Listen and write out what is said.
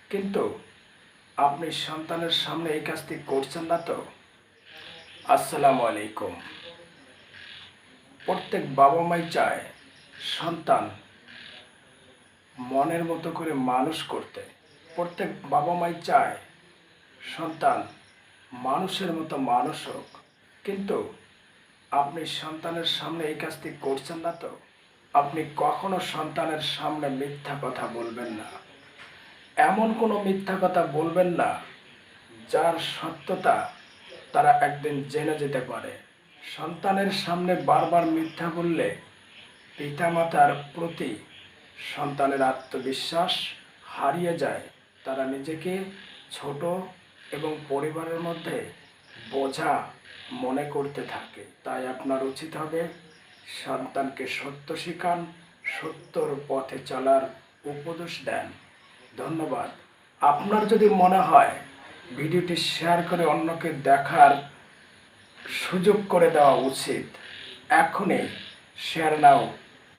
কিন্তু আপনি সন্তানের সামনে এই কাজটি করছেন না তো। আসসালামু আলাইকুম। প্রত্যেক বাবা মাই চায় সন্তান মনের মতো করে মানুষ করতে। প্রত্যেক বাবা মাই চায় সন্তান মানুষের মতো মানুষ হোক। কিন্তু আপনি সন্তানের সামনে এই কাজটি করছেন না তো। আপনি কখনো সন্তানের সামনে মিথ্যা কথা বলবেন না। এমন কোনো মিথ্যা কথা বলবেন না যার সত্যতা তারা একদিন জেনে যেতে পারে। সন্তানের সামনে বারবার মিথ্যা বললে পিতামাতার প্রতি সন্তানের আত্মবিশ্বাস হারিয়ে যায়। তারা নিজেকে ছোট এবং পরিবারের মধ্যে বোঝা মনে করতে থাকে। তাই আপনার উচিত হবে সন্তানকে সত্য শিখান, সত্যর পথে চলার উপদেশ দেন। ধন্যবাদ। আপনার যদি মনে হয় ভিডিওটি শেয়ার করে অন্যকে দেখার সুযোগ করে দেওয়া উচিত, এখনই শেয়ার নাও